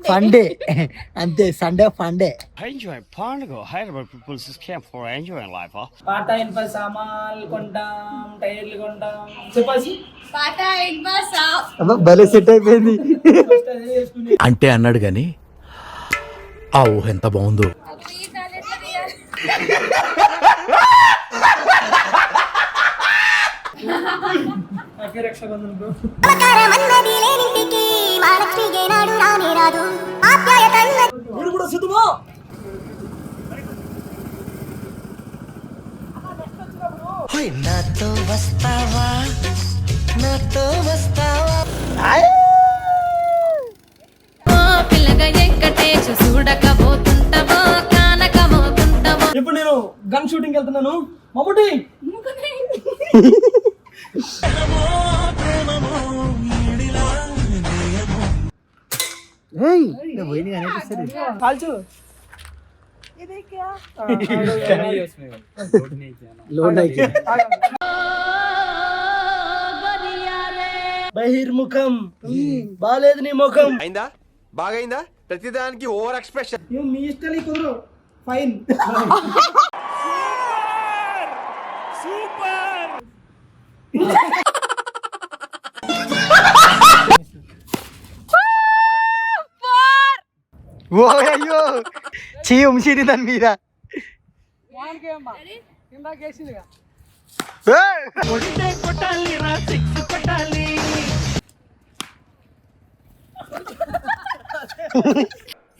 Funday అంతే Sunday funday. Enjoy పండుగ Hyderabad people's camp for enjoying life. పాత ఇనుప సామాన్లు కొంటాం, టైర్లు కొంటాం. చెప్పాల్సి పాత ఇన్వాసా భలే సెట్ అయిపోయింది. అంటే అన్నాడు గాని ఆ ఊహ ఎంత బాగుందో. రక్షాబంధన్ బ్రో. మీరు కూడా సిద్ధమా? నాతో వస్తావా, నాతో వస్తావా. ఇప్పుడు నేను గన్ షూటింగ్ వెళ్తున్నాను. మమ్ముటి కాల్చు. బహిర్ముఖం బాలేదు నీ ముఖం. అయిందా? బాగైందా? ప్రతిదానికి ఓవర్ ఎక్స్ప్రెషన్. మీ ఇష్టాలు కుదరు. ఫైన్. ఓ అయ్యో చీ ఉంచిది దాని మీద.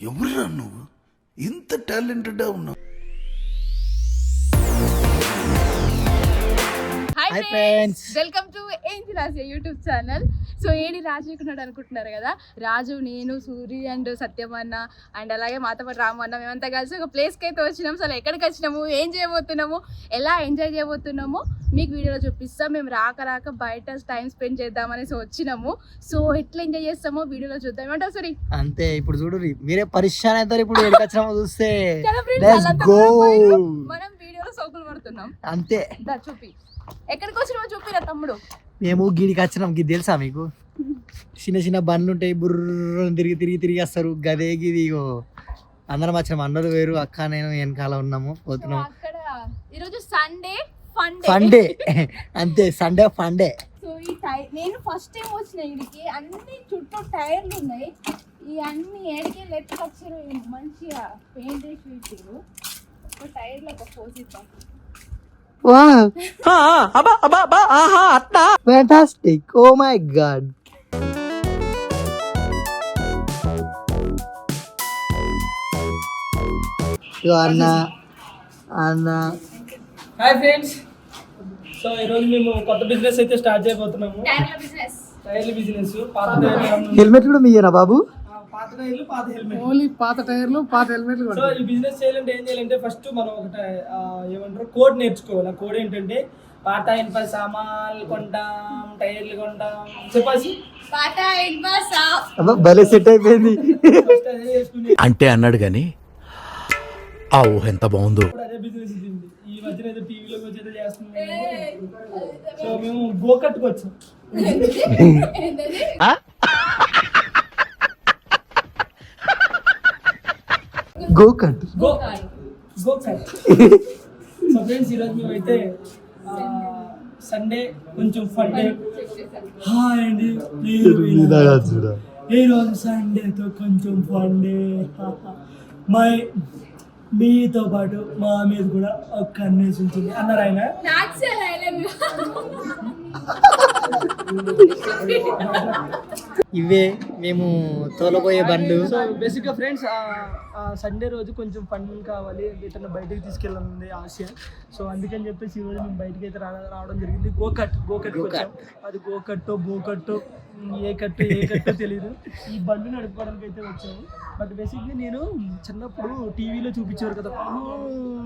ఎవరురా నువ్వు ఇంత టాలెంటెడ్ ఉన్నావు? Hi friends, welcome to Angel Asia YouTube channel. So ఏడి రాజు ఇక్కడ అనుకుంటున్నారు కదా. రాజు, నేను, సూరి అండ్ సత్యం అన్న అండ్ అలాగే మాతో పాటు రాము అన్న మేమంతా కలిసి ఒక ప్లేస్కి అయితే వచ్చినాము. సో ఎక్కడికి వచ్చినాము, ఏం చేయబోతున్నాము, ఎలా ఎంజాయ్ చేయబోతున్నాము మీకు వీడియోలో చూపిస్తాం. మేము రాక బయట టైం స్పెండ్ చేద్దామనేసి వచ్చినాము. సో ఎట్లా ఎంజాయ్ చేస్తామో వీడియోలో చూద్దాం. ఏమంటావు సూరి? అంతే. ఇప్పుడు చూడు మీరే పరిశాన్ అవుతారు. ఇప్పుడు ఎక్కడికి వచ్చినామో చూస్తే మనం వీడియోలో సోకులు పడుతున్నాం అంతే. చూపి ఎక్కడికి వచ్చినామో చూపిరా తమ్ముడు. మేము గిడికి వచ్చినాం. గిది తెలుసా మీకు? చిన్న చిన్న బండ్లు ఉంటాయి, బుర్ర తిరిగి వస్తారు. గదే గిది. ఇగో అందరం వచ్చినాం. అన్నలు వేరు, అక్క నేను వెనకాల ఉన్నాము, పోతున్నాం. అక్కడ ఈరోజు సండే ఫండే అంతే. Sunday funday. సో ఈ నేను ఫస్ట్ టైం వచ్చిన ఇడికి. అన్ని చుట్టూ టైర్లు ఉన్నాయి. ఈ అన్ని ఏడికి లెక్కచ్చారు, మంచిగా పెయింట్ వేసి పెట్టారు. ఒక టైర్లో ఒక పోసిస్తాం. Fantastic. Oh my god. అన్న హాయ్ ఫ్రెండ్స్. సో ఈరోజు మేము కొత్త బిజినెస్ అయితే స్టార్ట్ చేయబోతున్నాము. టైర్ల బిజినెస్. పాత టైర్లు, హెల్మెట్ కూడా మీయేనా బాబు? పాత టైర్లు, పాత హెల్మెట్. ఓన్లీ పాత టైర్లు, పాత హెల్మెట్లు. సో ఈ బిజినెస్ చేయాలంటే ఏం చేయాలంటే ఫస్ట్ మనం ఒకటి ఏమంటారు కోడ్ నేర్చుకోవాలి. ఆ కోడ్ ఏంటంటే పాత ఇనుప సామాన్లు కొంటాం, టైర్లు కొంటాం. చెప్పాల్సి పాత ఇన్వాసా భలే సెట్ అయిపోయింది. అంటే అన్నాడు గాని ఆ ఊహ ఎంత బాగుందో. అదే బిజినెస్ ఇది. ఈ మధ్యన ఏదో టీవీలో వచ్చి ఏదో చేస్తుంది. సో మేము గోకట్కి వచ్చాం. గోకట్. గోకట్. సో ఫ్రెండ్స్ ఈరోజు మేమైతే సండే కొంచెం ఫన్ డే. హాయ్ అండి, ఈరోజు సండేతో కొంచెం ఫన్ డే. మీతో పాటు మా మీద కూడా ఒక కన్నేసి ఉంటుంది అన్నారు ఆయన. ఇవే మేము తోలబోయే బండ్లు. సో బేసిక్గా ఫ్రెండ్స్ సండే రోజు కొంచెం ఫన్ కావాలి, ఇతను బయటకు తీసుకెళ్ళాలి ఆశ. సో అందుకని చెప్పేసి ఈరోజు మేము బయటకి అయితే రావడం జరిగింది. గోకట్ వచ్చాం. అది గోకట్టో బోకట్టో ఏ కట్టో తెలియదు. ఈ బండ్లు నడుపుకోవడానికి అయితే వచ్చాము. బట్ బేసిక్లీ నేను చిన్నప్పుడు టీవీలో చూపించారు కదా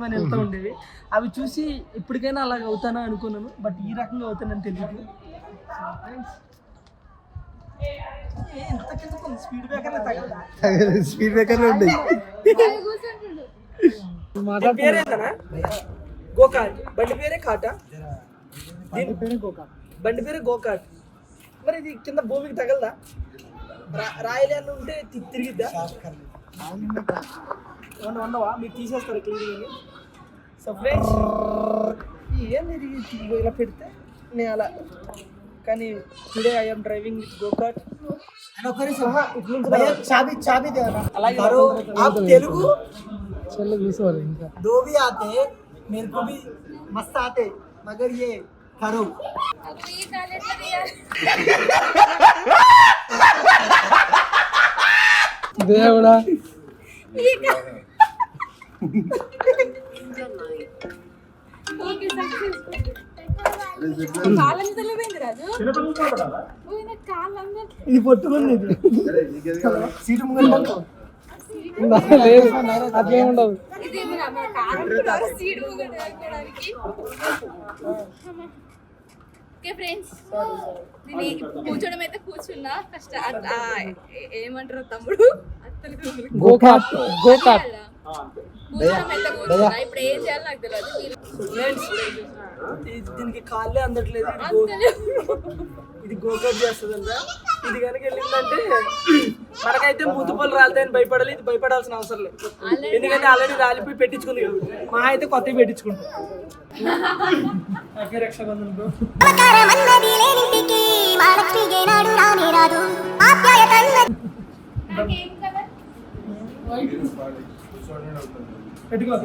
అని వెళ్తూ ఉండేవి. అవి చూసి ఎప్పటికైనా అలాగ అవుతానా అనుకున్నాను. బట్ ఈ రకంగా అవుతానని తెలియదు. స్పీడ్ బ్రేకర్లు ఉంటాయి. గోకాట్. బండి పేరే కాటా, బండి పేరే గోకాట్. మరి ఇది కింద భూమికి తగలదా? రాయలే అని ఉంటే తిరిగిద్దా ఉండవా మీరు తీసేస్తారు క్లీనింగ్. సో ఫ్రెండ్స్ ఏంది ఇలా పెడితే నేను అలా కానీ today I'm driving with go-kart. Telugu ఇంకా दो भी आते मेरे को भी मस्त आते मगर ये करो దేవుడా ఇది పట్టుకుంది सीट मुंगल అట్లే ఉండదు. ఓకే ఫ్రెండ్స్ కూర్చోడం అయితే కూర్చున్నా ఫస్ట్ ఏమంటారు తమ్ముడు గోకాట్ గోకాట్ కూర్చోడం అయితే కూర్చున్నా ఇప్పుడు ఏం చేయాలో నాకు తెలియదు ఫ్రెండ్స్ దీనికి కాళ్ళే అందట్లేదు. ఇది గోకాట్ చేస్తుందంట. ఇది కనుక వెళ్ళిందంటే మనకైతే ముతుపలు రాలితాయని భయపడాలి. ఇది భయపడాల్సిన అవసరం లేదు ఎందుకంటే ఆల్రెడీ రాలిపోయి పెట్టించుకుంది కదా. మా అయితే కొత్తవి పెట్టించుకుంటాం. రక్షాబంధన్ బ్రో పెట్టుకో.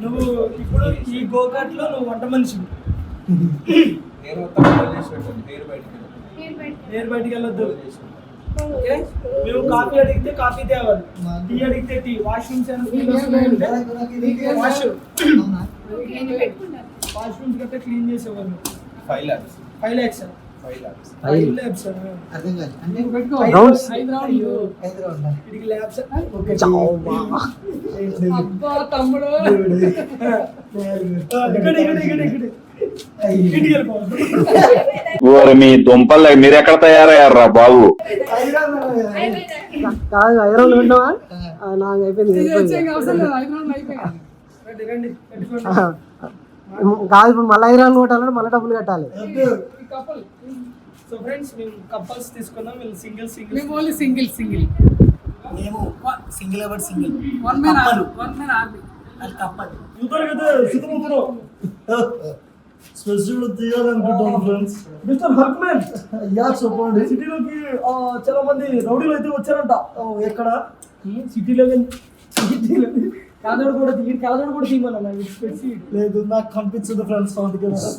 నువ్వు ఇప్పుడు ఈ గోకాట్ లో నువ్వు వంట మనిషి. పేరు బయటికి వెళ్ళొద్దు. మేము కాఫీ అడిగితే కాఫీ తేవాలి, టీ అడిగితే టీ, వాష్రూమ్స్ వాష్రూమ్స్ గట్రా క్లీన్ చేసేవాళ్ళు. 5 lakhs అర్థం కాదు రౌండ్స్ ఇడికి ల్యాబ్స్ అబ్బా తమ్ముడు మీ దుంపలు మీరు ఎక్కడ తయారయ్యారా బాబు? కాదు ఐరన్ విన్నావా? నాకు అయిపోయింది కాదు ఇప్పుడు మళ్ళీ ఐరన్ కొట్టాలంటే మళ్ళీ డబ్బులు కట్టాలి. సో ఫ్రెండ్స్ మేము కపుల్స్ తీసుకున్నాం. వీళ్ళు సింగిల్ సింగిల్ మేము single but single one man army అది తప్పదు. చూస్తారు కదా సిద్ధమవుతున్నాం. స్పెషల్ తీయాలనుకుంటాను ఫ్రెండ్స్. మిస్టర్ హర్క్మెన్ యా చెప్పండి. సిటీలోకి చాలా మంది రౌడీలు అయితే వచ్చారంట. ఎక్కడ సిటీలో కలదోడు కూడా తీయమన్నా లేదు నాకు కనిపించదు ఫ్రెండ్స్.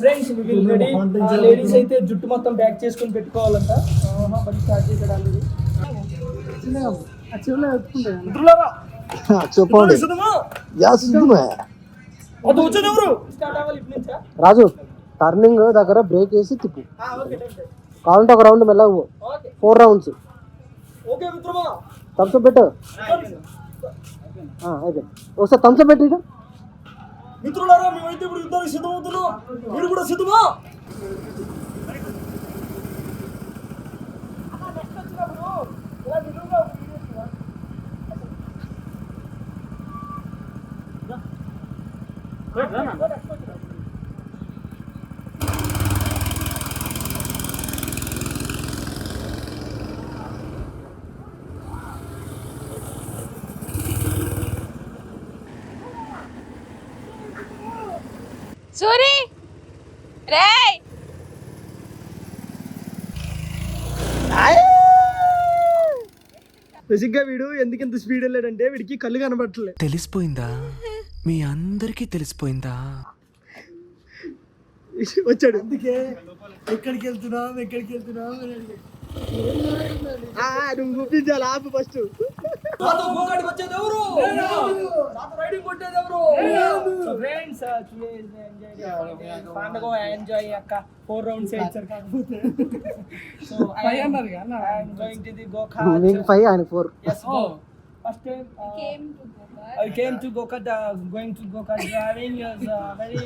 ఫ్రెండ్స్ లేడీస్ అయితే జుట్టు మొత్తం బ్యాక్ చేసుకొని పెట్టుకోవాలంట. పని స్టార్ట్ చేశాడు ఆల్రెడీ. చెప్పండి అది వచ్చేది ఎవరు? స్టార్ట్ అవ్వాలి ఇప్పటి నుంచా? రాజు టర్నింగ్ దగ్గర బ్రేక్ వేసి తిప్పు. ఓకే కావాలంటే ఒక రౌండ్ మెల్లగా పో. 4 rounds. ఓకే మిత్రమా థమ్స్అప్ పెట్టు. అయిపోయింది. ఒకసారి థమ్స్అప్ పెట్టి మిత్రులారా మేమైతే ఇప్పుడు యుద్ధానికి సిద్ధమవుతున్నాం. మీరు కూడా సిద్ధమా? సూరి రేయ్ బేసిక్ గా వీడు ఎందుకు ఇంత స్పీడ్ వెళ్ళాడంటే వీడికి కళ్ళు కనబడట్లేదు. తెలిసిపోయిందా? మీ అందరికీ తెలిసిపోయిందా? వచ్చాడు. అందుకే ఎక్కడికి వెళ్తున్నాం నువ్వు చూపించాలి. ఆపు ఫస్ట్. వచ్చేది ఎవరు? రైడింగ్ కొట్టేది ఎవరు? ఫ్రెండ్స్ పండుగ ఎంజాయ్ అక్క. 4 rounds వేయించారు కాకపోతే. So I am going to the go-kart. నీకు 5 ఆయన 4. Yes, go. First time I came to Gokat. Going to Gokat driving is very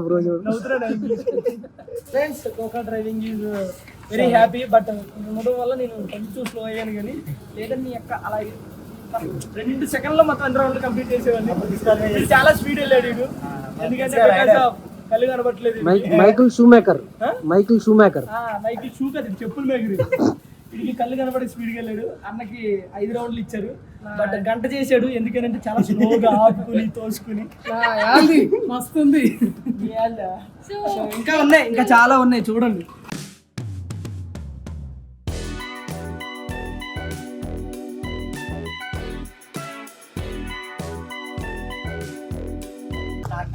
bro friends. Gokat driving is very happy, but ఉండడం వల్ల నేను కొంచెం slow అయ్యాను. కానీ లేదంటే నీ యొక్క అలా 2 seconds లో మొత్తం 2 rounds కంప్లీట్ చేసేవాడిని. చాలా స్పీడ్ వెళ్ళాడు వీడు. ఎందుకంటే కళ్ళు కనబట్టలేదు. Michael shoe maker Michael shoe కదా చెప్పులు మేకర్. వీడికి కళ్ళు కనబడి స్పీడ్గా వెళ్ళాడు. అన్నకి 5 రౌండ్లు ఇచ్చారు, బట్ గంట చేశాడు. ఎందుకంటే చాలా స్లోగా ఆపుకుని తోసుకుని మస్తుంది. ఇంకా ఉన్నాయి, ఇంకా చాలా ఉన్నాయి చూడండి.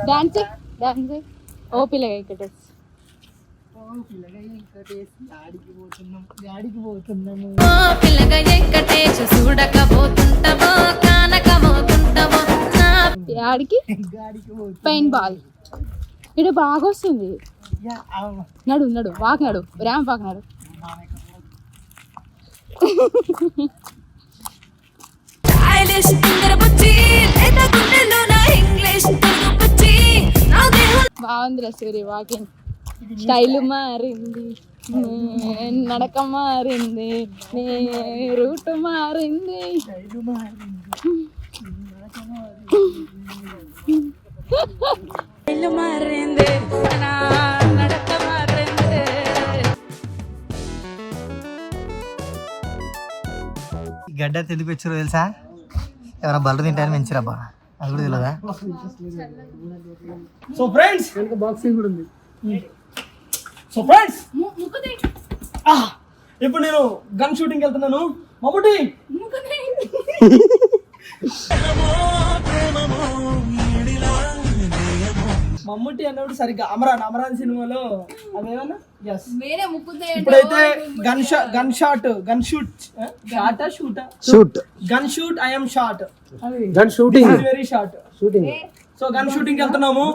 డాన్స్ ఓ పిల్లగా ఇక్కడ యాడికి పెయిన్ బాల్ ఇక్కడ బాగా వస్తుంది. నడు నడు వాక్ నడు ర్యాంప్ వాక్ నడు. బాగుందిరా సూరి వాకింగ్ స్టైల్ మారింది, నడక మారింది, రూట్ మారింది. ఈ గడ్డ ఎందుకు వచ్చారో తెలుసా? ఎవరైనా బల్లు తింటారని పెంచిరబ్బా, అది కూడా తెలియదా? సో ఫ్రెండ్స్ వెనక బాక్సింగ్ కూడా ఉంది. ఇప్పుడు నేను గన్ షూటింగ్ వెళ్తున్నాను. మమ్ముటి మమ్ముటి అన్నప్పుడు సరిగ్గా అమరాన్ సినిమాలో అదేమన్నా ఇప్పుడైతే gun shoot I'm shot gun shooting very short. So gun shooting వెళ్తున్నాము.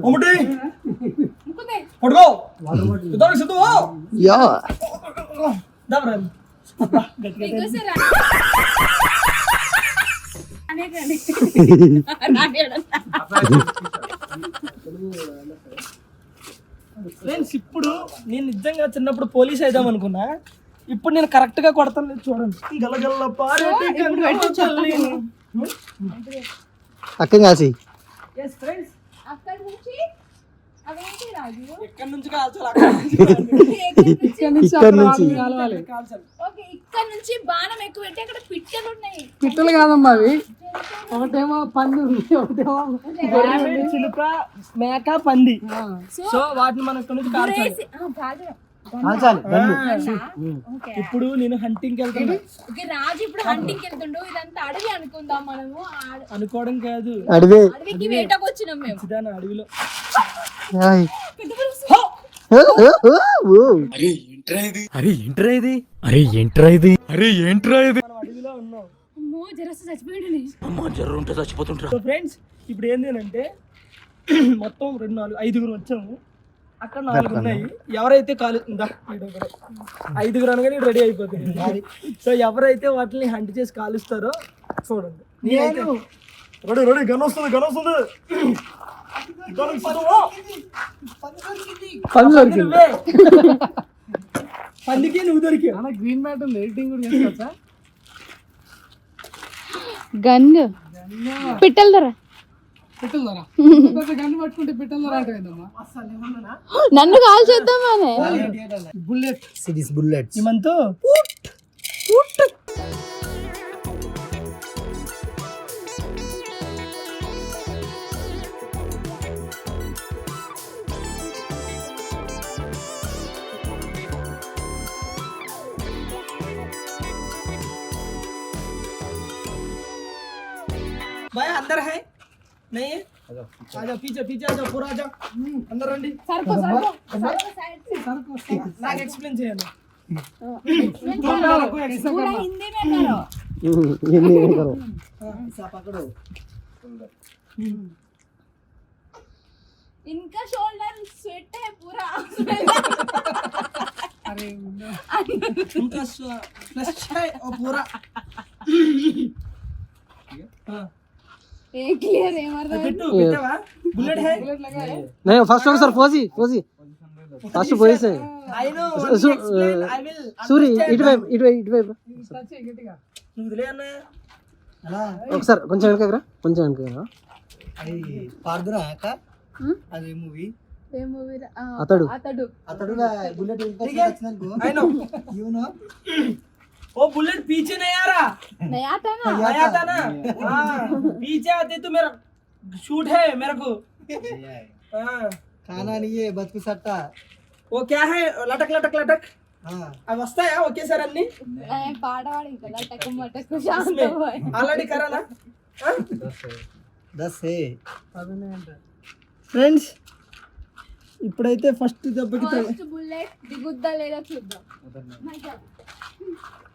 మమ్ముటి పడుకో యా ఫ్రెండ్స్, ఇప్పుడు నేను నిజంగా చిన్నప్పుడు పోలీస్ అయిదాం అనుకున్నా. ఇప్పుడు నేను కరెక్ట్ గా కొడతాను, చూడండి. గలగల్ల అక్కం కాసి ఎక్కడి నుంచి కాల్చాలి, ఇక్కడ నుంచి ఇక్కడ నుంచి బాణం ఎక్కువ పెట్టి అక్కడ పిట్టలు ఉన్నాయి. పిట్టలు కాదమ్మా అవి. ఒకటేమో పంది ఉంది, ఒకటేమో చిలుక, మేక, పంది. సో వాటిని మనం ఇక్కడ నుంచి కాల్చాలి. ఇప్పుడు నేను హంటింగ్ వెళ్తున్నా. రాజు ఇప్పుడు హంటింగ్ వెళ్తుండు. ఇదంతా అడవి అనుకుందాం మనము. అనుకోవడం కాదు, అడవికి వేటకు వచ్చినాం మేము. అడవిలో మనం అడవిలో ఉన్నాం. ఫ్రెండ్స్, ఇప్పుడు ఏంటంటే మొత్తం 5 వచ్చాము. అక్కడ 4 ఉన్నాయి. ఎవరైతే ఐదుగురు అనగానే రెడీ అయిపోతుంది. సో ఎవరైతే వాటిని హంట్ చేసి కాలుస్తారో చూడండి. రెడీ గన్ వస్తుంది. పందికి నువ్వు దొరికి గ్రీన్ మ్యాట్ ఉంది. ఎడిటింగ్ కూడా చేసుకోవచ్చా? గన్ పిట్టల ధర గన్ను పట్టుకుంటే పిట్టల ధర అంటే నన్ను కాల్ చేద్దామనే. బుల్లెట్స్ ఈ మంత్ भाई अंदर है नहीं है? आजा पीछे आजा पूरा आजा अंदर రండి. నాకు ఎక్స్ప్లెయిన్ చేయండి. पूरा हिंदी में करो. हिंदी में करो. पकड़ो. इनका शोल्डर स्वेट है पूरा. अरे उनका फ्लश है और पूरा एक क्लियर है हमारा. పెట్టావా? బుల్లెట్ है नहीं फर्स्ट सर फौजी फर्स्ट वही से I know I will Suri ఇటువైపు నువ్వు వదిలే అన్న. అలా ఒకసారి కొంచెం వెనకరా అది పార్దురా అక్క, అది movie A movie? Athadu. Athadu. Athadu bullet I know. ओ बुलेट पीछे नहीं आ रहा, नया था ना? आया था ना? हाँ, पीछे आते तो मेरा शूट है मेरे को। हाँ, खाना नहीं है बतकू सट्टा। वो क्या है लटक लटक लटक अब वस्ता है ओके सर अन्नी పాడవాడు కదా టక్కు మటకు శాంత పోయి. ఆల్రెడీ కరానా? हाँ? 10 है ఫ్రెండ్స్ ఇప్పుడైతే ఫస్ట్ దెబ్బకి ఫస్ట్ బుల్లెట్ దిగుద్దా లేదా చూద్దాం.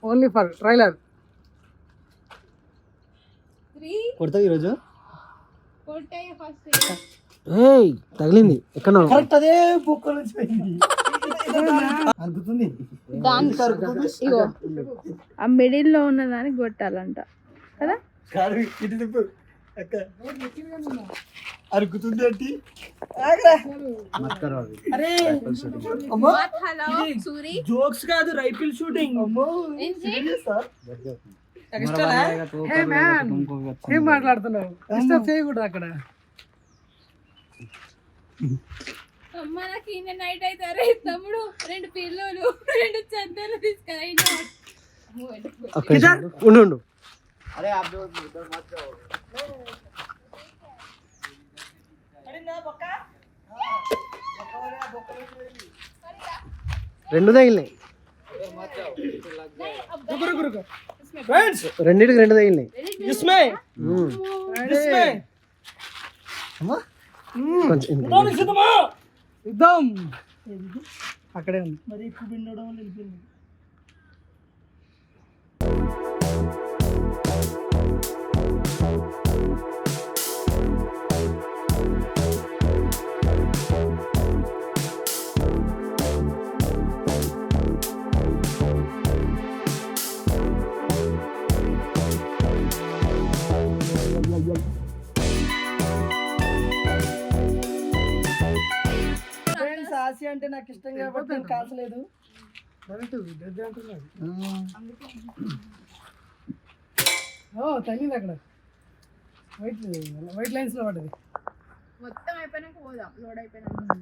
Only for trailer. 3 కొడతావు ఈరోజు కొట్టే ఫస్ట్. ఏయ్ తగిలింది ఎక్కడో. కరెక్ట్ అదే బుక్క నుంచి పోయింది అనుకుతుంది. ఇగో ఆ మిడిల్ లో ఉన్న దానికి కొట్టాలంట కదా. కాదు ఇటు తిప్పు అక్క అరుకుతుంది ఏంటి? అరే హలో సూరి జోక్స్ కాదు రైఫిల్ షూటింగ్. ఏం మాట్లాడుతున్నావు? డిస్టర్బ్ చేయకూడదు అక్కడ. అమ్మ నాకు ఇన్న నైట్ అయితే అరే తమ్ముడు 2 పిల్లలు 2 చద్దలు తీసుకురా. ఉండు ఉండు. अरे आप दो मत जाओ। अरे ना बक्का రెండు తగిలినాయి. रुको रुको रुको फ्रेंड्स రెండిటికి రెండు తగిలినాయి. इसमें అమ్మా కొంచెం दोनों से तुम ఇద్దాం. అక్కడే ఉంది. మరి ఎక్కువ బిండడం నిలిపింది. ఆసి అంటే నాకు ఇష్టం కాబట్టి నేను కాల్చలేదు. తగిలింది అక్కడ. వైట్ లైన్స్ లో పడ్డది. మొత్తం అయిపోయినాక పోదాం. లోడ్ అయిపోయినాక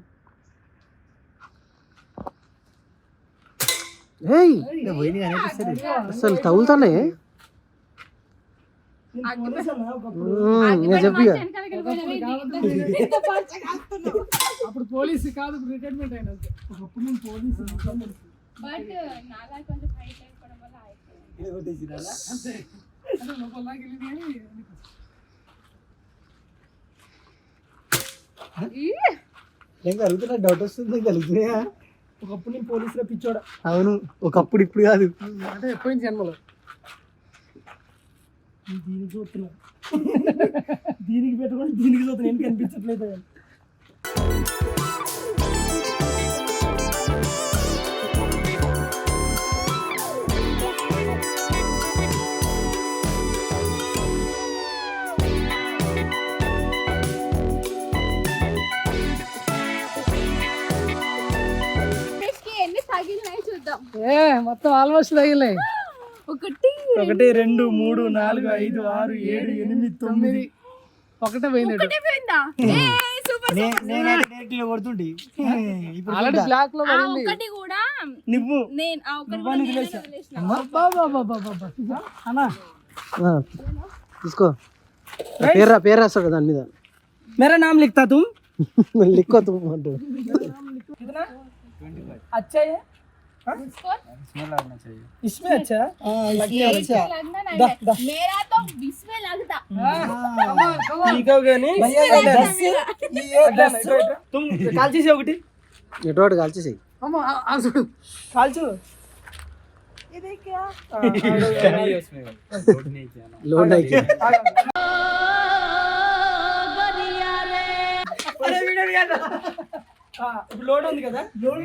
ఏయ్ పోయింది అనిపిస్తుంది. అసలు తగులుతానే. నేను చెప్పి అప్పుడు పోలీసు కాదు, రిటైర్మెంట్ అయినా. ఒకప్పుడు నేను పోలీసు. బట్ నాగా కొంచెం హైట్ అయిపోవడం వల్ల అయిపోయింది. అంటే లోపలకి వెళ్ళింది కానీ నేను కలుగుతున్నా డౌట్ వస్తుంది. కలుగుతున్నాయా? ఒకప్పుడు నేను పోలీసులో పిచ్చోడా. అవును ఒకప్పుడు, ఇప్పుడు కాదు. అంటే ఎప్పటి జన్మలో దీనికి చూస్తున్నా దీనికి పెట్టుకొని దీనికి చూస్తున్నా. ఏం కనిపించట్లేదు. ఎన్ని తగిలినాయి చూద్దాం. మొత్తం ఆల్మోస్ట్ తగిలినాయి. 1 2 3 4 5 6 7 8 9 ఒకటే పోయింది. ఒకటే పోయిందా? సూపర్. నేను కొడుతుండి ఇప్పుడు ఆల్రెడీ బ్లాక్ లో పడింది. ఒకటి కూడా నువ్వు నేను ఆ ఒకటి కూడా నేనే వదిలేసిన. అన్నా తీసుకో. పేరు రాస్తాడు దాని మీద. मेरा नाम लिखता तुम లిక్కో తుమ్ అంటూ. कितना अच्छा है? इसमें अच्छा लगना नहीं, मेरा तो इसमें लगता. ठीक हो गया नहीं तुम कालची से ఒకటి ఎటువంటి కాల్చేసాయి. కాల్చు इधर क्या లోడ్ అయితే అరే వీడియో తీయనా? ఇప్పుడు లోడ్ ఉంది కదా. లోడ్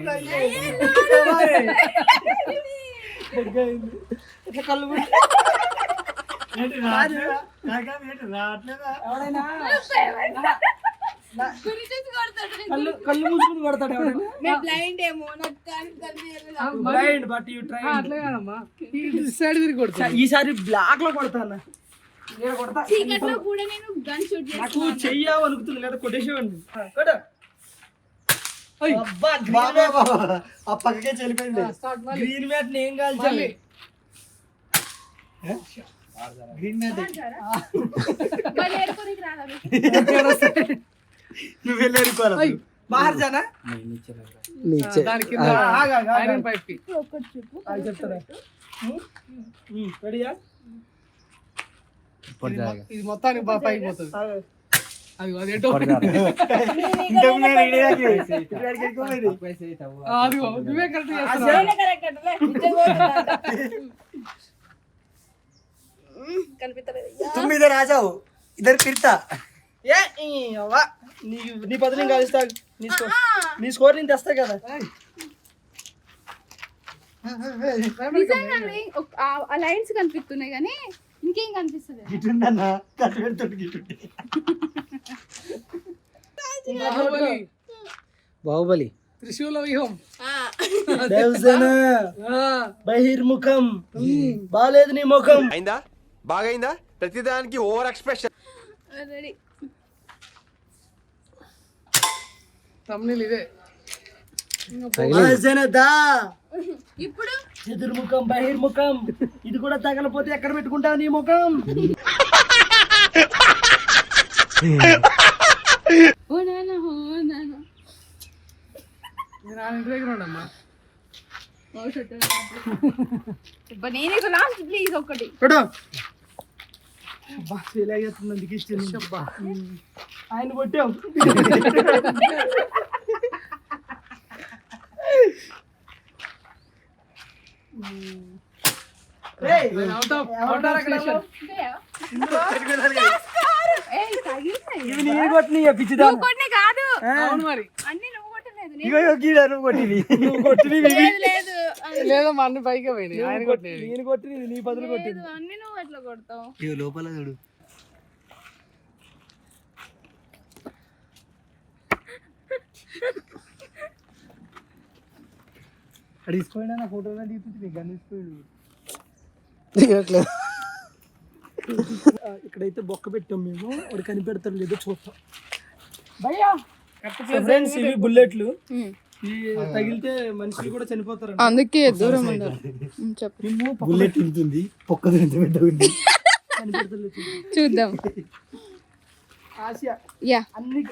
ఇట్లా కళ్ళు ఎవడైనా కళ్ళు మూసుకుని కొడతాడు ఎవడైనా. బ్లైండ్ ఏమో నాకు కానీ blind but you try. Side తిరిగి కొడుతా. ఈసారి బ్లాక్ లో కొడతా అన్న. నేను కొడతా. చీకట్లో కూడా నేను గన్ షూట్ నాకు చేస్తాను. చెయ్యావు అనుకుతుంది లేదా కొట్టేసేవాడిని. కొట్ట అబ్బా బాబా బాబా ఆ పక్కకే చెల్లిపోయింది. స్టార్ట్ మళ్ళీ గ్రీన్ మ్యాట్ నేను కాల్చాలి. గ్రీన్ మ్యాట్ మరి ఏడుకోనికి రాదా మీకు? నువ్వు వెళ్ళేరుకోవాలి. బాహర్ జానా దాని కింద ఐరన్ పైప్ కి ఒక్కటి చెప్పు. అది చెప్తారా? రెడీయా? ఇది మొత్తానికి పైకి పోతుంది. అది ఎటో అది నువ్వే కరెక్ట్ చేస్తున్నావు. కనిపిస్తలేదు. तुम इधर आ जाओ, इधर फिरता. ఏ ఈ అవ్వ, నీ బదులు నేను కాలుస్తా. నీ స్కోర్ నేను తెస్తా కదా. నిజంగానే ఆ లైన్స్ కనిపిస్తున్నాయి కానీ ఇంకేం కనిపిస్తుంది. గిటుందన్న కట్టు పెడుతుంది గిట్టుంటే. బాహుబలి త్రిశూల వ్యూహం దేవసేన బహిర్ముఖం బాలేదు నీ ముఖం. అయిందా బాగైందా ప్రతిదానికి ఓవర్ ఎక్స్ప్రెషన్. రెడీ. తమ్ముళ్ళు ఇదే దేవసేన దా ఇప్పుడు చతుర్ముఖం బహిర్ముఖం. ఇది కూడా తగలపోతే ఎక్కడ పెట్టుకుంటావు నీ ముఖం? ఓ నాన్న ఓ నాన్న నేను ఆయన ఇంటి దగ్గర ఉండమ్మా. నేనే లాస్ట్ ప్లీజ్ ఒక్కటి. అందుకు ఇష్టం. ఆయన కొట్టావు. Out of station. ఇవి నీ కొట్టిన పిచ్చిదా? నువ్వు కొట్టిన కాదు అవును మరి అన్ని నువ్వు కొట్టలేదు. ఇగో గీడ నువ్వు కొట్టింది. నువ్వు కొట్టినవి లేదు లేదు లేదమ్మా అన్ని పైకి పోయినాయి. ఆయన కొట్టినవి నేను కొట్టినది నీ బదులు కొట్టింది. లేదు, అన్ని నువ్వు ఎట్లా కొడతావు? ఇగో లోపల చూడు. తీసుకోండి నా ఫోటోలో తీపించి నీకు కనిపిస్తుంది. ఇక్కడైతే బొక్క పెట్టాం మేము. వాడు కనిపెడతారు లేదో చూస్తాం. భయ్యా ఫ్రెండ్స్ ఇవి బుల్లెట్లు. ఇవి తగిలితే మనుషులు కూడా చనిపోతారు. అందుకే దూరం ఉండాలి. చెప్పు. బుల్లెట్ ఉంటుంది పొక్క ఎంత పెద్ద ఉంది. చూద్దాం. ఆసియా యా అన్ని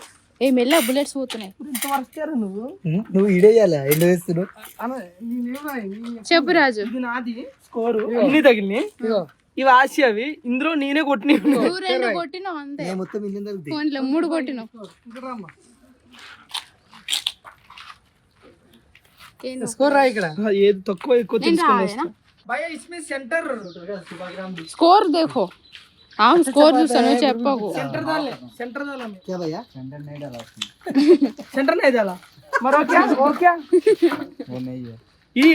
ఏ మెల్ల బుల్లెట్స్ పోతున్నాయి. ఇంత వరకేరా నువ్వు. నువ్వు ఇడేయాలా ఎండ వేస్తున్నావు. చెప్పు రాజు. ఇది నాది స్కోరు. అన్ని తగిలినాయి. ఇవి ఆసియావి. ఇందులో నేనే కొట్టిన. నువ్వు రెండు కొట్టినావు అంతే. నేను మొత్తం ఇల్లు తగ్గుతాయి. ఫోన్లో 3 కొట్టినావు. స్కోర్ రా ఇక్కడ. ఏది తక్కువ ఎక్కువ తెలుసుకున్నా. భయ్యా ఇస్మే సెంటర్ స్కోర్ देखो. हाँ स्कोर చూసాను చెప్పకు. सेंटर डाल हमें. क्या भैया? सेंटर नहीं डाला. मरो क्या वो क्या वो नहीं है. ये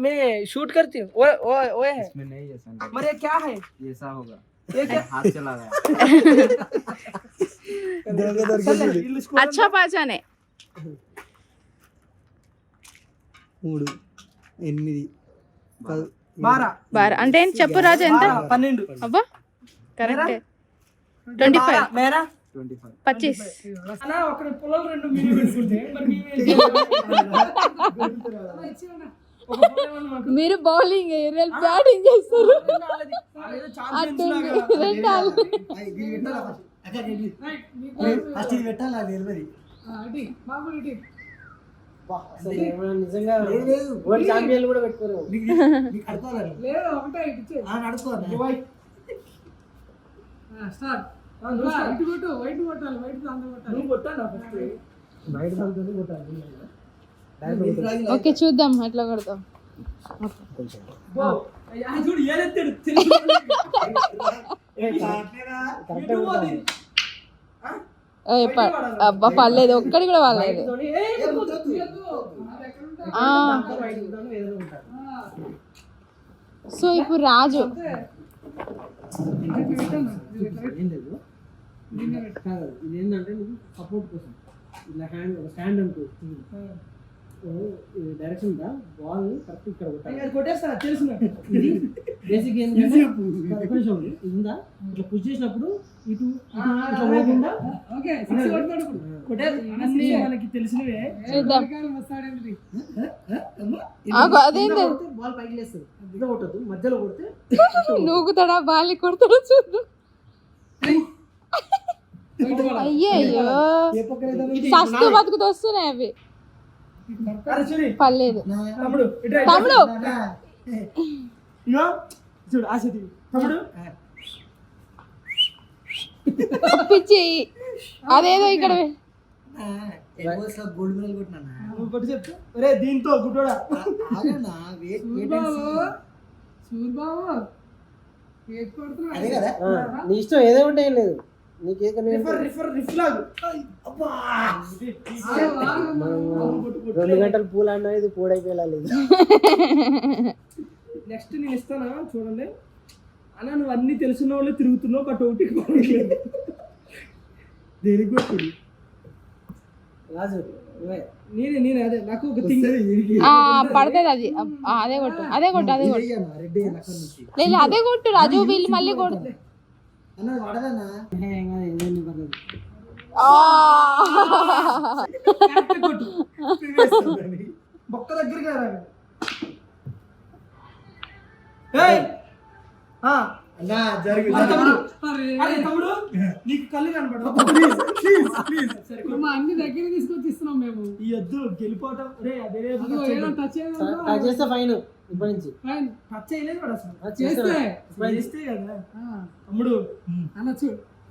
मैं शूट करती हूँ. वो है इसमें नहीं है सेंटर. मरे क्या है ऐसा होगा. ये क्या हाथ चला गया. अच्छा पाचाने 3 8 12 అంటే ఏంటి చెప్పు రాజు ఎంత? 12 అబ్బా కరెక్టే. 25 मेरा 25. అన్నా ఒకటి పొలం 2 మినీ పెట్టుకుంటే మరి మీరు బౌలింగ్ ఏరియల్ బ్యాటింగ్ చేస్తారు. ఫస్ట్ ఇది పెట్టాలి అది తెలియదు. బాబు రెడీ. నిజంగా వరల్డ్ ఛాంపియన్ కూడా పెట్టుకోరు. నీకు అడుకోవాలి. లేదు ఒకటే ఇచ్చే నడుకోవాలి. స్టార్ట్. ఇటు కొట్టు. వైట్ కొట్టాలి. వైట్ దాంతో కొట్టాలి. నువ్వు కొట్టాను ఫస్ట్. బయట దాంతో కొట్టాలి. ఓకే చూద్దాం ఎట్లా కొడతాం. చూడు ఏదెత్తాడు. అబ్బా పర్లేదు ఒక్కడి కూడా వాళ్ళలేదు. సో ఇప్పుడు రాజు ఇదేంటంటే నీకు సపోర్ట్ కోసం ఇలా హ్యాండ్ స్టాండ్ అనుకో. డైరెక్షన్ ఉందా బాల్ కరెక్ట్ ఇక్కడ కొట్టాలి. అది కొట్టేస్తా తెలుసు నాకు. ఇది బేసిక్ ఏంటంటే ఒక నిమిషం ఇది ఉందా ఇట్లా పుష్ చేసినప్పుడు ఇటు ఇట్లా పోకుండా ఓకే సిక్స్ కొడతాడు ఇప్పుడు కొట్టేసి మనకి తెలిసినవే. చూద్దాం. వస్తాడండి అదేంటి బాల్ పైకి లేస్తుంది ఇట్లా కొట్టద్దు మధ్యలో కొడితే నూగుతాడా బాల్ని కొడతాడో చూద్దాం. అయ్యయ్యో సస్తు బతుకుతూ వస్తున్నాయి అవి. అరే చూడు పర్లేదు తమ్ముడు ఇటు రా, ఇటు రా. తమ్ముడు ఇగో చూడు ఆశతి తమ్ముడు పిచ్చి అదేదో ఇక్కడ గోల్డ్ మెడల్ కొట్టినా నువ్వు కొట్టి చెప్తా. ఒరే దీంతో గుడ్డోడా ఆగన్నా వెయిట్ సూర్బాబు కేక్ కొడుతున్నాడు. అదే కదా నీ ఇష్టం ఏదో ఉంటే ఏం లేదు నీకు ఏ రిఫ్ లాగు. 2 గంటలు పూలు అన్నా ఇది పూడైపోయాలి. నెక్స్ట్ నేను ఇస్తానా చూడండి అన్న. నువ్వు అన్ని తెలిసిన వాళ్ళు తిరుగుతున్నావు బట్ ఒకటికి పడట్లేదు. దేనికి కొట్టుడు రాజు నేనే అదే నాకు ఒక థింగ్ పడుతుంది అది. అదే కొట్టు అదే కొట్టు అదే కొట్టు లేదు అదే కొట్టు రాజు. వీళ్ళు మళ్ళీ కొట్టు. అన్నది పడదన్నా కొట్టు బొక్క దగ్గరికి రా. అన్నా జరుగు అరే తమ్ముడు నీకు కళ్ళు కనపడదు. అన్ని దగ్గర తీసుకొచ్చి ఇస్తున్నాం మేము. ఈ వద్దు గెలిపోవటం రే అదే టచ్ చేస్తే ఫైన్ ఇప్పటి నుంచి టచ్ చేయలేదు వాడు అసలు. చేస్తే చేస్తే కదా తమ్ముడు అనొచ్చు.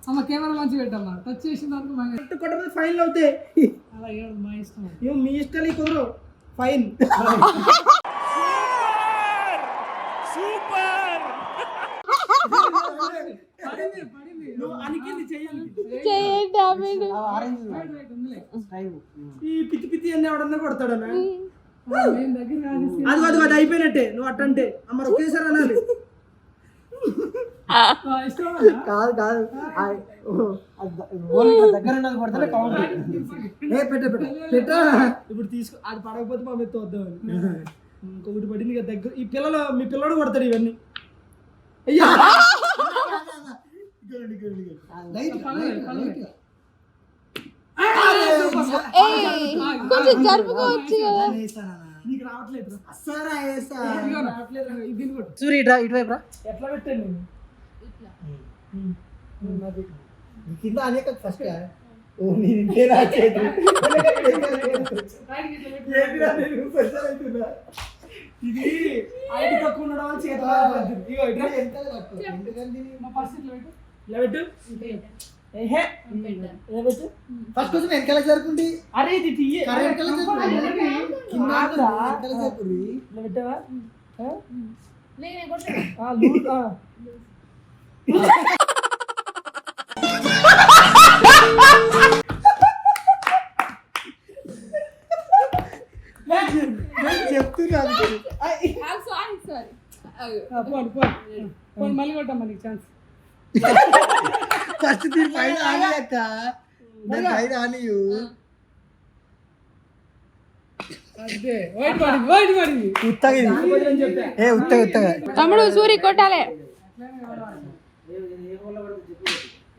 అమ్మ కెమెరా మంచి పెట్టమ్మా టచ్ చేసిన దానికి కొట్టకపోతే ఫైన్ అవుతాయి. అలా ఏడు మా ఇష్టం. ఏమో మీ ఇష్టాలు కుదరవు ఫైన్. నువ్వు అనికింది చెయ్యాలి. ఈ పిచ్చి పిచ్చి అన్నీ ఎవడన్నా కొడతాడన్నా. అది అది అది అయిపోయినట్టే. నువ్వు అట్టంటే అమ్మ ఒకేసారి అనాలి. కాదు కాదు దగ్గర ఉన్నది కొడితే కౌంట్. పెట్టా ఇప్పుడు తీసుకో. అది పడకపోతే మా మీద వద్దామని. ఇంకొకటి పడింది కదా దగ్గర. ఈ పిల్లలు మీ పిల్లడు కొడతాడు ఇవన్నీ. అయ్యా కొంచెం జరుపుకోవచ్చు కదా. నీకు రావట్లేదు. సూర్య ఇటువైపు రా. ఎట్లా పెట్టాను నేను కింద అనేక ఫస్ట్ ఇది ఐడి తక్కువ ఉండడం వల్ల చేతులు ఫస్ట్ కొంచెం వెనకాల జరుపుండి. అరే ఇది టీయే. పెట్టావా చెప్తున్నా మళ్ళీ కొట్టమ్మా నీకు ఛాన్స్. ఫస్ట్ దీని పైన ఆని అక్క దాని పైన ఆనియు ఉత్తగా ఏ ఉత్తగా ఉత్తగా తమ్ముడు సూరి కొట్టాలి.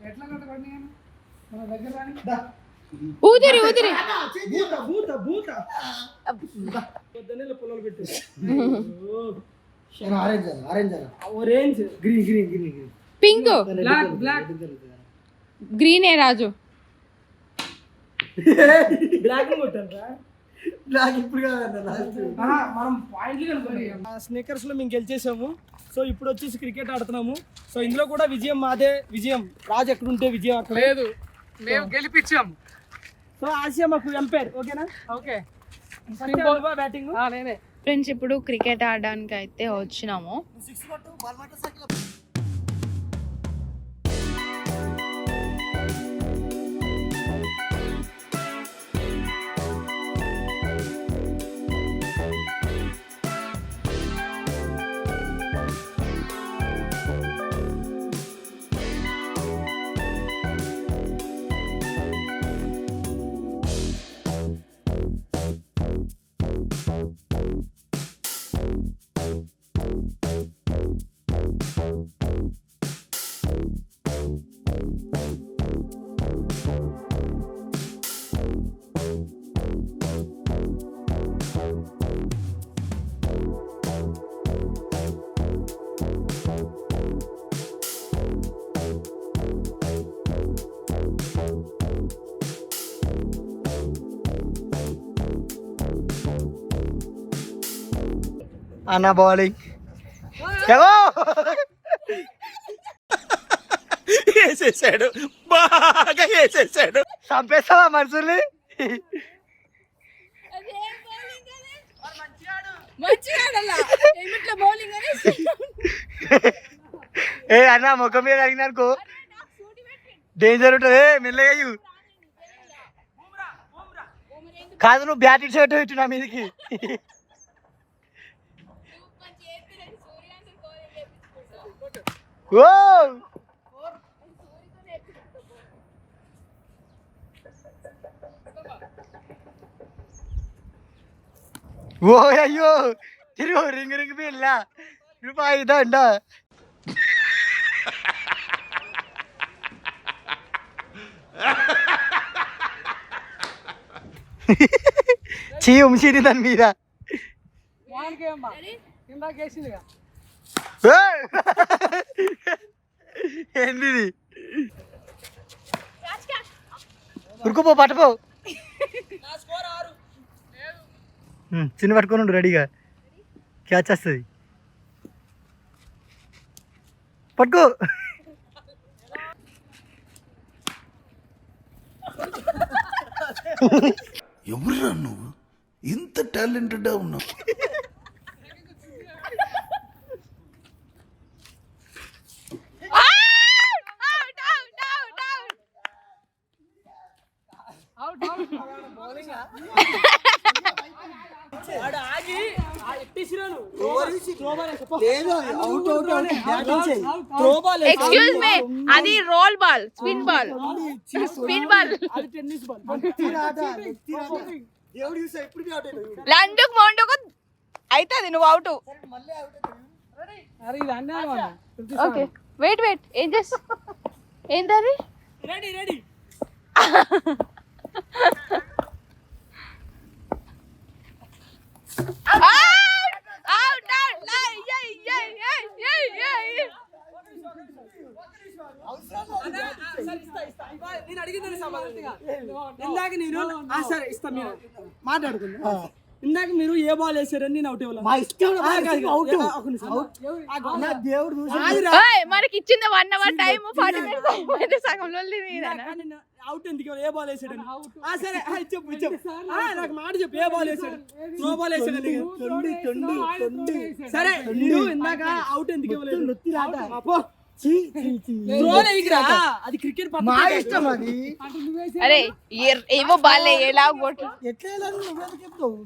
ఎట్లా కొట్టబడి మన దగ్గర రాని ఊదిరి ఊదిరి పొలాలు పెట్టు. Orange orange orange green green green green pink black black green ఏ రాజు. బ్లాక్ కొట్టారా? బ్లాక్ ఇప్పుడు కాదన్న మనం పాయింట్లు కనుక్కోండి. స్నేకర్స్ లో మేము గెలిచేసాము. సో ఇప్పుడు వచ్చేసి క్రికెట్ ఆడుతున్నాము. సో ఇందులో కూడా విజయం మాదే. విజయం రాజు ఎక్కడుంటే విజయం అక్కడ లేదు. మేము గెలిపించాము. సో ఆసియా మాకు ఎంపైర్. ఓకేనా? ఓకే బ్యాటింగ్ నేనే. ఫ్రెండ్స్ ఇప్పుడు క్రికెట్ ఆడడానికి అయితే వచ్చినాము. అన్న బౌలింగ్ వేసేసాడు, బాగా వేసేసాడు. చంపేస్తావా మనుషుల్ని? ఏ అన్న ముఖం మీద అడిగినానుకో డేంజర్ ఉంటుంది. మెల్లగా కాదు, నువ్వు బ్యాట్ ఇటు సైడ్ ఇటు నా మీదకి. ఓ ఓ అయ్యో తిరుగు రింగ్ రింగ్ పిల్ల రూపాయి దండ. చీ ఉంచిది దాని మీద. ఏంది ఉరుకుపో పట్టుపో. చిన్న పట్టుకొని ఉండు రెడీగా, క్యాచ్ వస్తుంది. పట్టుకో. ఎవరురా నువ్వు ఇంత టాలెంటెడ్ ఉన్నావు? ఎక్స్క్యూజ్ మీ, అది roll ball, spin ball, spin ball. లండుకు మోండుకు అవుతుంది, నువ్వు అవుట్. ఓకే వెయిట్ వెయిట్, ఏం చేస్తా? ఏంటది? Ready ready. నేను అడిగిందని ఇందాక నేను సరే ఇస్తా, మీరు మాట్లాడుకుందా. ఇందాక మీరు ఏ బాల్ వేసారని నేను అవుట్ దేవుడు మనకి ఇచ్చింది 1 hour టైం, 40 minutes సగంలో అవుట్ ఎందుకు ఏ బాల్ వేసాడని. సరే చెప్పు చెప్పు, నాకు మాట చెప్పు, ఏ బాల్ వేసాడు? త్రో బాల్ వేసాడని. సరే మీరు ఇందాక అవుట్ ఎందుకు ఇవ్వలేదు? అది క్రికెట్ మా ఇష్టం అది. అరే ఏమో బాల్ ఎలా కొట్టు. ఎట్లా నువ్వు చెప్తావు?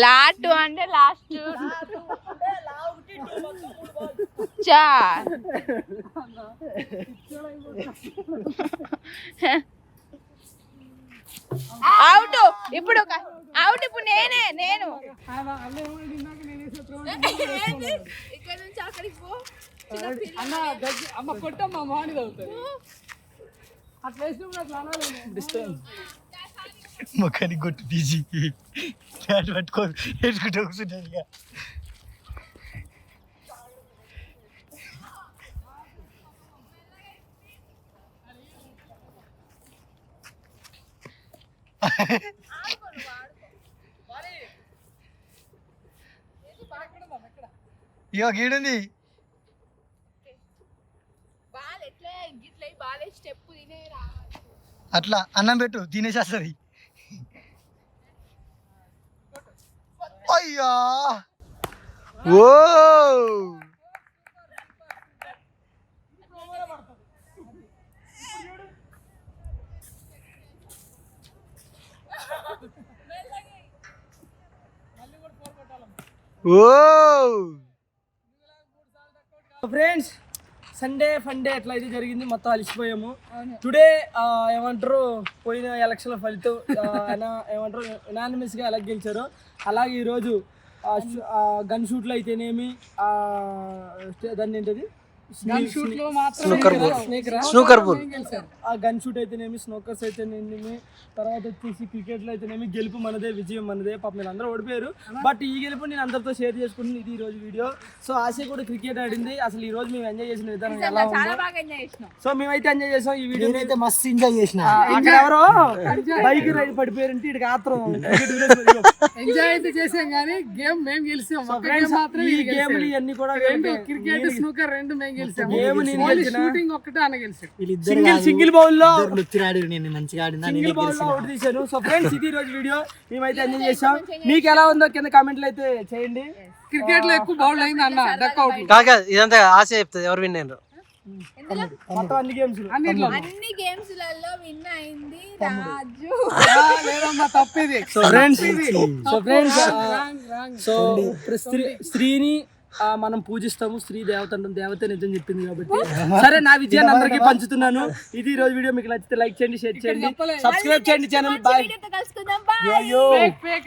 లాస్ట్ అంటే లాస్ట్ చా అవుట్. ఇప్పుడు అవుట్, ఇప్పుడు నేను ఇక్కడ నుంచి అక్కడికి పో. అమ్మ కొట్టమ్మా, మార్నింగ్ అవుతుంది అట్లా వేసినప్పుడు. ముఖాన్ని కొట్టు తీసి పట్టుకో వేసుకుంటూ కూర్చుంటాను. ఇక ఇగో గీడుంది. అట్లా అన్నం పెట్టు, తినేసేస్తుంది. అయ్యా ఓ ఫ్రెండ్స్, సండే ఫండే ఎట్లా అయితే జరిగింది, మొత్తం అలిసిపోయాము. టుడే ఏమంటారు, పోయిన ఎలక్షన్ల ఫలితం ఏమంటారు యునానిమస్ గా ఎలా గెలిచారో అలాగే ఈరోజు గన్ షూట్లు అయితేనేమి, దాన్ని ఏంటది స్నూకర్ బోల్, ఆ గన్ షూట్ అయితేనేమి, స్నోకర్స్ అయితేనేమి, తర్వాత వచ్చేసి క్రికెట్లో అయితేనేమి గెలుపు మనదే, విజయం మనదే. పాపం మీరు అందరూ ఓడిపోయారు, బట్ ఈ గెలుపు నేను అందరితో షేర్ చేసుకుంటుంది. ఇది ఈ రోజు వీడియో. సో ఆశ కూడా క్రికెట్ ఆడింది. అసలు ఈ రోజు మేము ఎంజాయ్ చేసిన విధానం ఎలా ఉందో, సో మేమైతే ఎంజాయ్ చేసాం. ఈ వీడియో అయితే మస్తు ఎంజాయ్ చేసిన. అక్కడ ఎవరో బైక్ రైడ్ పడిపోయారంటే ఇక్కడికి ఆత్రం. ఎంజాయ్ అయితే చేసాం కానీ గేమ్ మేము గెలిచాం. ఈ గేమ్లు ఇవన్నీ కూడా క్రికెట్ స్నూకర్ రెండు మేము గెలిచాం. గేమ్ నేను గెలిచిన. షూటింగ్ ఒక్కటే అన్న గెలిచాం. సింగిల్ బౌల్ లో లుచ్చిరాడు నేను మంచిగా ఆడినా సింగిల్ బౌల్ లో అవుట్ తీశాను. సో ఫ్రెండ్స్ ఇది రోజు వీడియో మేమైతే ఎంజాయ్ చేసాం. మీకు ఎలా ఉందో కింద కామెంట్లు అయితే చేయండి. క్రికెట్ లో ఎక్కువ బౌల్ అయింది అన్న డక్ అవుట్. కాక ఇదంతా ఆశ చెప్తుంది ఎవరు విన్ అయినారు. మొత్తం అన్ని గేమ్స్ అన్ని గేమ్స్ లలో విన్ అయింది రాజు. లేదమ్మా తప్పిది. సో ఫ్రెండ్స్ సో స్త్రీని మనం పూజిస్తాము. స్త్రీ దేవత అంటాం. దేవత నిజం చెప్పింది కాబట్టి సరే నా విజయాన్ని అందరికీ పంచుతున్నాను. ఇది ఈ రోజు వీడియో మీకు నచ్చితే లైక్ చేయండి, షేర్ చేయండి, సబ్స్క్రైబ్ చేయండి ఛానల్. బాయ్. కలుసుకుందాం. బాయ్.